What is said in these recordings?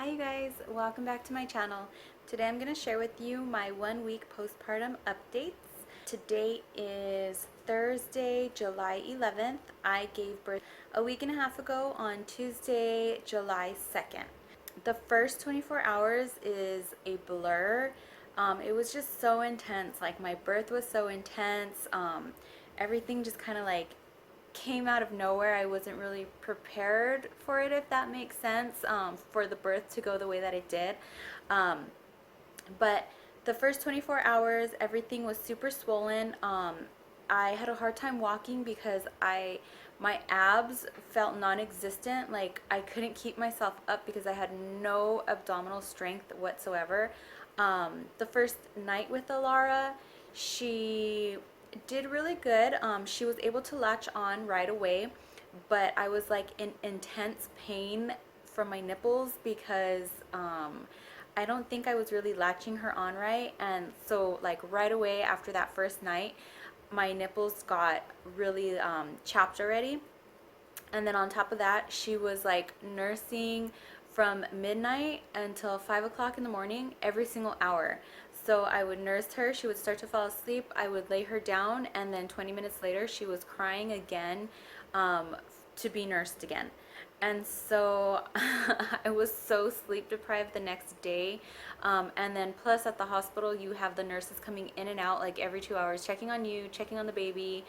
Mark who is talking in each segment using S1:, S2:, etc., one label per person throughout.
S1: Hi you guys, welcome back to my channel. Today I'm going to share with you my 1 week postpartum updates. Today is Thursday, July 11th. I gave birth a week and a half ago on Tuesday, July 2nd. The first 24 hours is a blur. It was just so intense. Like my birth was so intense. Everything just kind of like came out of nowhere. I wasn't really prepared for it, if that makes sense, for the birth to go the way that it did. Um, but the first 24 hours, everything was super swollen. I had a hard time walking because my abs felt non-existent. Like I couldn't keep myself up because I had no abdominal strength whatsoever. The first night with Alara, she did really good. She was able to latch on right away, but I was like in intense pain from my nipples because I don't think I was really latching her on right. And so like right away after that first night, my nipples got really chapped already. And then on top of that, she was like nursing from midnight until 5 o'clock in the morning every single hour. So I would nurse her, she would start to fall asleep, I would lay her down, and then 20 minutes later, she was crying again to be nursed again. And so I was so sleep deprived the next day. And then plus at the hospital, you have the nurses coming in and out like every 2 hours, checking on you, checking on the baby,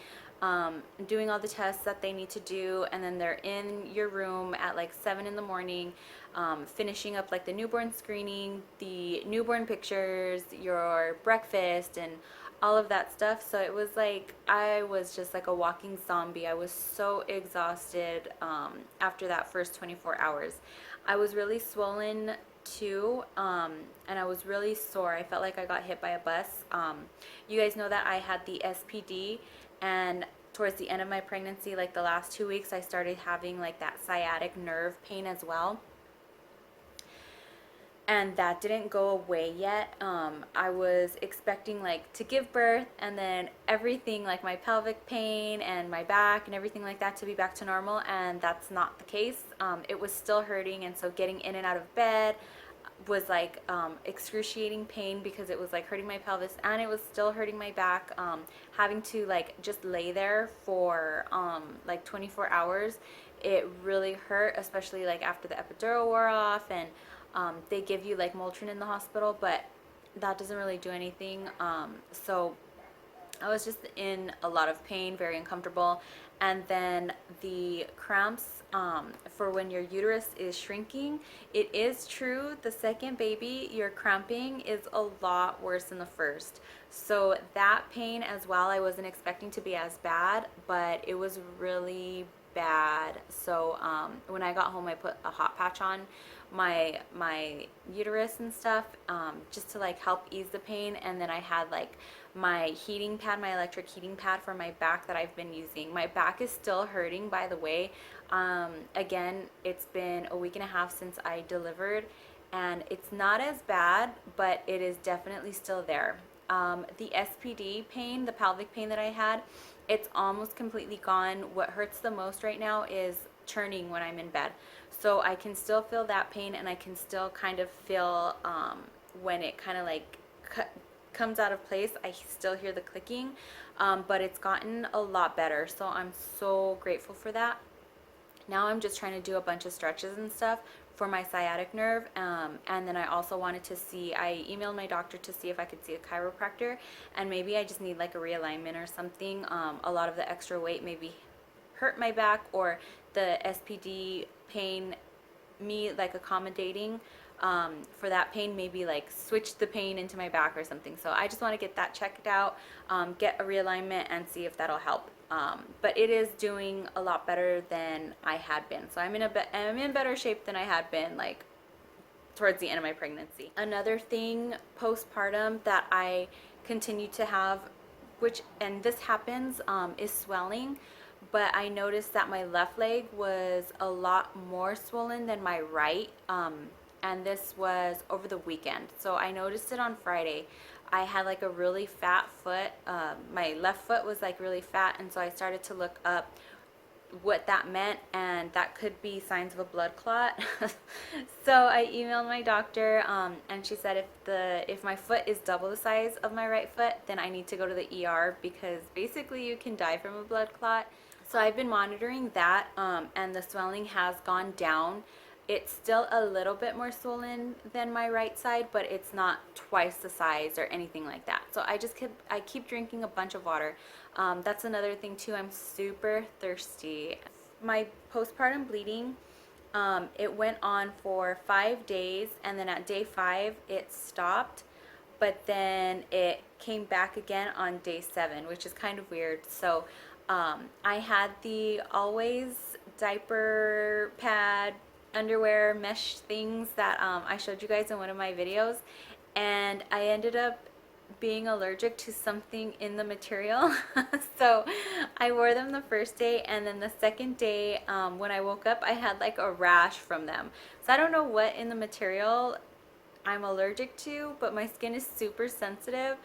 S1: doing all the tests that they need to do. And then they're in your room at like 7 in the morning, finishing up like the newborn screening, the newborn pictures, your breakfast, and all of that stuff. So it was like I was just like a walking zombie. I was so exhausted after that first 24 hours. I was really swollen too, and I was really sore. I felt like I got hit by a bus. You guys know that I had the SPD, and towards the end of my pregnancy, like the last 2 weeks, I started having like that sciatic nerve pain as well, and that didn't go away yet. I was expecting like to give birth and then everything, like my pelvic pain and my back and everything like that, to be back to normal, and that's not the case. It was still hurting, and so getting in and out of bed was like excruciating pain because it was like hurting my pelvis and it was still hurting my back. Having to like just lay there for like 24 hours, it really hurt, especially like after the epidural wore off, and they give you like Motrin in the hospital, but that doesn't really do anything. So I was just in a lot of pain, very uncomfortable. And then the cramps, for when your uterus is shrinking, it is true, the second baby, your cramping is a lot worse than the first. So that pain as well, I wasn't expecting to be as bad, but it was really bad. So when I got home, I put a hot patch on my uterus and stuff, just to like help ease the pain. And then I had like my heating pad, my electric heating pad for my back that I've been using. My back is still hurting, by the way. Again, it's been a week and a half since I delivered, and it's not as bad, but it is definitely still there. The SPD pain, the pelvic pain that I had, it's almost completely gone. What hurts the most right now is churning when I'm in bed. So I can still feel that pain, and I can still kind of feel when it kind of like comes out of place. I still hear the clicking, but it's gotten a lot better. So I'm so grateful for that. Now I'm just trying to do a bunch of stretches and stuff for my sciatic nerve, and then I also wanted to see, I emailed my doctor to see if I could see a chiropractor, and maybe I just need like a realignment or something. A lot of the extra weight maybe hurt my back, or the SPD pain, me like accommodating for that pain, maybe like switch the pain into my back or something. So I just want to get that checked out, get a realignment, and see if that'll help. But it is doing a lot better than I had been. So I'm in better shape than I had been like towards the end of my pregnancy. Another thing postpartum that I continue to have, which, and this happens, is swelling. But I noticed that my left leg was a lot more swollen than my right, and this was over the weekend. So I noticed it on Friday. I had like a really fat foot. My left foot was like really fat, and so I started to look up what that meant, and that could be signs of a blood clot. So I emailed my doctor, and she said if my foot is double the size of my right foot, then I need to go to the ER because basically you can die from a blood clot. So I've been monitoring that, and the swelling has gone down. It's still a little bit more swollen than my right side, but it's not twice the size or anything like that. So I keep drinking a bunch of water. That's another thing too. I'm super thirsty. My postpartum bleeding, it went on for 5 days, and then at day 5 it stopped, but then it came back again on day 7, which is kind of weird. So I had the Always diaper pad underwear mesh things that I showed you guys in one of my videos, and I ended up being allergic to something in the material. So I wore them the first day, and then the second day when I woke up I had like a rash from them. So I don't know what in the material I'm allergic to, but my skin is super sensitive.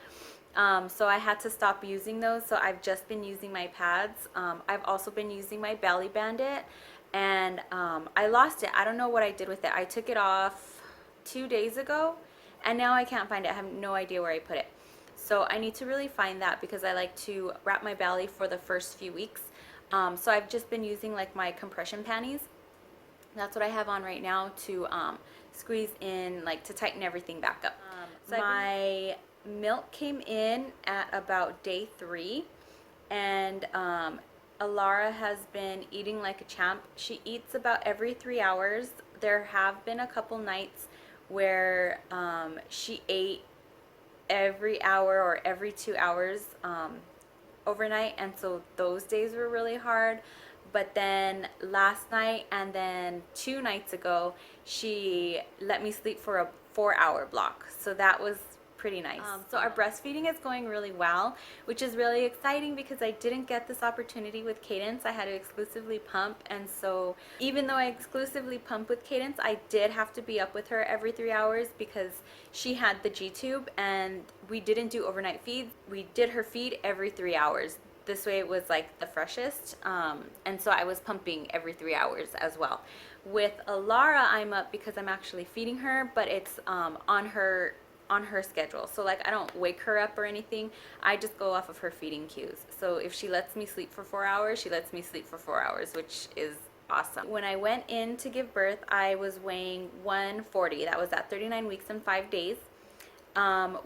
S1: So I had to stop using those. So I've just been using my pads. I've also been using my belly bandit, and I lost it. I don't know what I did with it. I took it off 2 days ago, and now I can't find it. I have no idea where I put it. So I need to really find that because I like to wrap my belly for the first few weeks. So I've just been using like my compression panties. That's what I have on right now to squeeze in, like to tighten everything back up. So my milk came in at about day 3, and Alara has been eating like a champ. She eats about every 3 hours. There have been a couple nights where she ate every hour or every 2 hours overnight, and so those days were really hard. But then last night and then 2 nights ago, she let me sleep for a 4-hour block, so that was pretty nice. So our breastfeeding is going really well, which is really exciting because I didn't get this opportunity with Cadence. I had to exclusively pump, and so even though I exclusively pump with Cadence, I did have to be up with her every 3 hours because she had the G-tube, and we didn't do overnight feeds. We did her feed every 3 hours. This way it was like the freshest, and so I was pumping every 3 hours as well. With Alara, I'm up because I'm actually feeding her, but it's on her schedule. So like I don't wake her up or anything. I just go off of her feeding cues. So if she lets me sleep for 4 hours, she lets me sleep for 4 hours, which is awesome. When I went in to give birth, I was weighing 140. That was at 39 weeks and 5 days.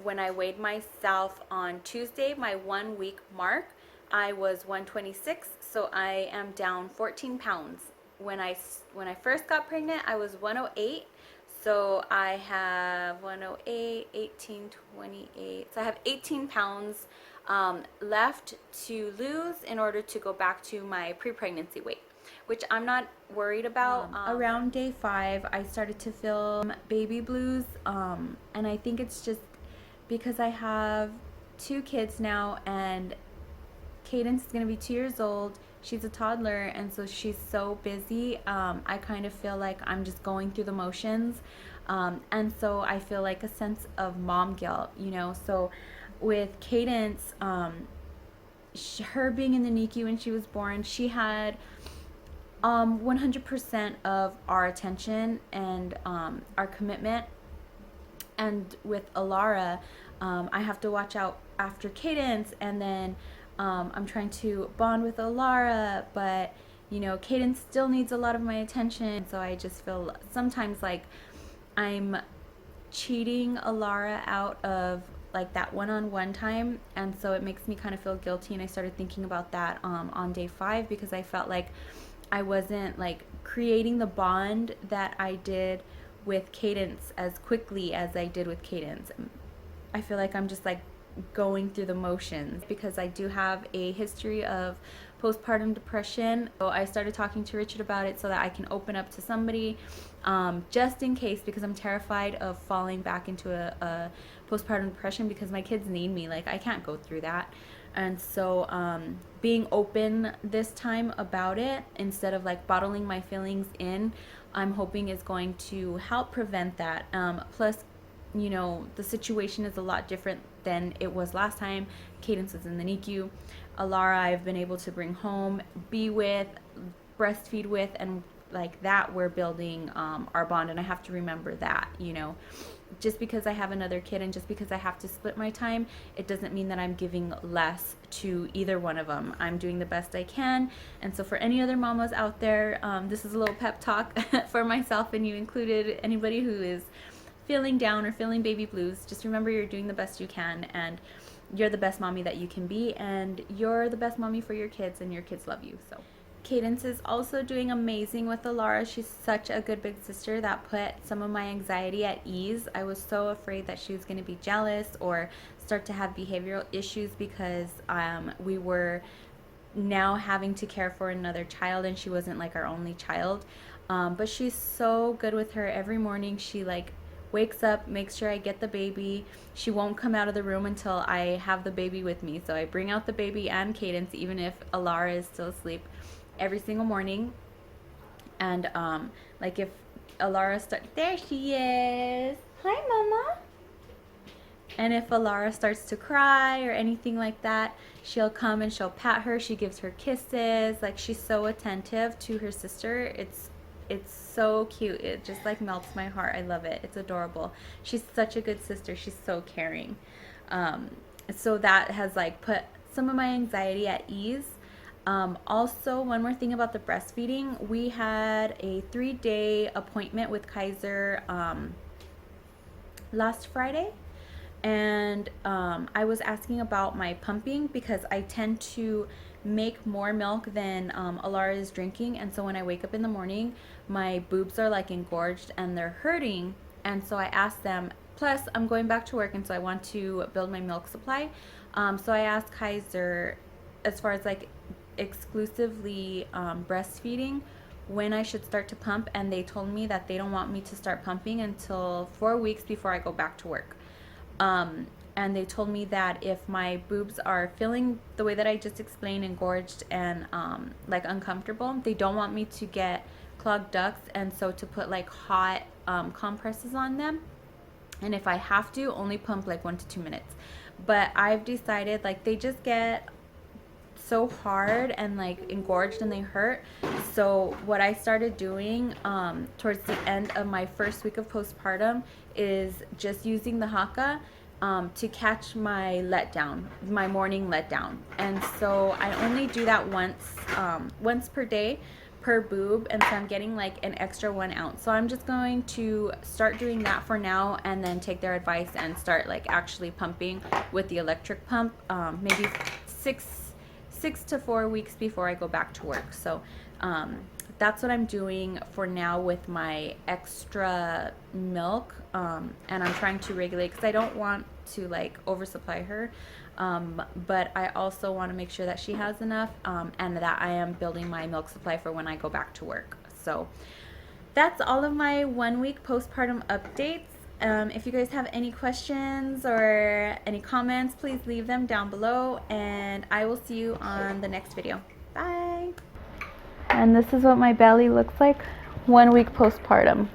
S1: When I weighed myself on Tuesday, my 1 week mark, I was 126, so I am down 14 pounds. When I first got pregnant, I was 108, so I have 108, 18, 28. So I have 18 pounds left to lose in order to go back to my pre-pregnancy weight, which I'm not worried about. Around day 5, I started to feel baby blues, and I think it's just because I have 2 kids now, and Cadence is going to be 2 years old. She's a toddler, and so she's so busy. I kind of feel like I'm just going through the motions, and so I feel like a sense of mom guilt, you know. So with Cadence, her being in the NICU when she was born, she had 100% of our attention and our commitment. And with Alara, I have to watch out after Cadence, and then I'm trying to bond with Alara, but you know, Cadence still needs a lot of my attention. So I just feel sometimes like I'm cheating Alara out of like that one-on-one time, and so it makes me kind of feel guilty. And I started thinking about that on day 5 because I felt like I wasn't like creating the bond that I did with Cadence as quickly as I did with Cadence. I feel like I'm just like going through the motions because I do have a history of postpartum depression. So I started talking to Richard about it so that I can open up to somebody, just in case, because I'm terrified of falling back into a postpartum depression because my kids need me. Like I can't go through that. And so being open this time about it instead of like bottling my feelings in, I'm hoping is going to help prevent that. Plus, you know, the situation is a lot different than it was last time. Cadence was in the NICU. Alara I've been able to bring home, be with, breastfeed with, and like that we're building our bond. And I have to remember that, you know, just because I have another kid and just because I have to split my time, it doesn't mean that I'm giving less to either one of them. I'm doing the best I can. And so for any other mamas out there, this is a little pep talk for myself and you included. Anybody who is feeling down or feeling baby blues, just remember you're doing the best you can, and you're the best mommy that you can be, and you're the best mommy for your kids, and your kids love you. So Cadence is also doing amazing with Alara. She's such a good big sister that put some of my anxiety at ease. I was so afraid that she was going to be jealous or start to have behavioral issues because we were now having to care for another child, and she wasn't like our only child. But she's so good with her. Every morning she like wakes up, makes sure I get the baby. She won't come out of the room until I have the baby with me. So I bring out the baby and Cadence, even if Alara is still asleep, every single morning. And like if Alara starts, there she is, hi mama. And if Alara starts to cry or anything like that, she'll come and she'll pat her. She gives her kisses. Like, she's so attentive to her sister. It's so cute. It just like melts my heart. I love it. It's adorable. She's such a good sister. She's so caring. So that has like put some of my anxiety at ease. Also, one more thing about the breastfeeding. We had a 3-day appointment with Kaiser last Friday. And I was asking about my pumping because I tend to make more milk than Alara is drinking. And so when I wake up in the morning, my boobs are like engorged and they're hurting. And so I asked them, plus I'm going back to work and so I want to build my milk supply. So I asked Kaiser, as far as like exclusively breastfeeding, when I should start to pump, and they told me that they don't want me to start pumping until 4 weeks before I go back to work. And they told me that if my boobs are feeling the way that I just explained, engorged and like uncomfortable, they don't want me to get clogged ducts, and so to put like hot compresses on them, and if I have to, only pump like 1 to 2 minutes. But I've decided, like, they just get so hard and like engorged and they hurt. So what I started doing towards the end of my first week of postpartum is just using the Haka to catch my letdown, my morning letdown. And so I only do that once per day per boob, and so I'm getting like an extra 1 ounce. So I'm just going to start doing that for now, and then take their advice and start like actually pumping with the electric pump, maybe six to 4 weeks before I go back to work. So that's what I'm doing for now with my extra milk, and I'm trying to regulate because I don't want to like oversupply her, but I also want to make sure that she has enough, and that I am building my milk supply for when I go back to work. So that's all of my 1 week postpartum updates. If you guys have any questions or any comments, please leave them down below, and I will see you on the next video. Bye. And this is what my belly looks like 1 week postpartum.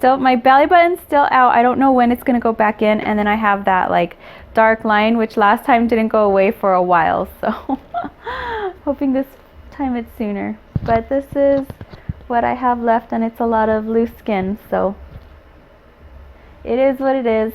S1: So my belly button's still out. I don't know when it's gonna go back in, and then I have that like dark line, which last time didn't go away for a while. So hoping this time it's sooner. But this is what I have left, and it's a lot of loose skin, so it is what it is.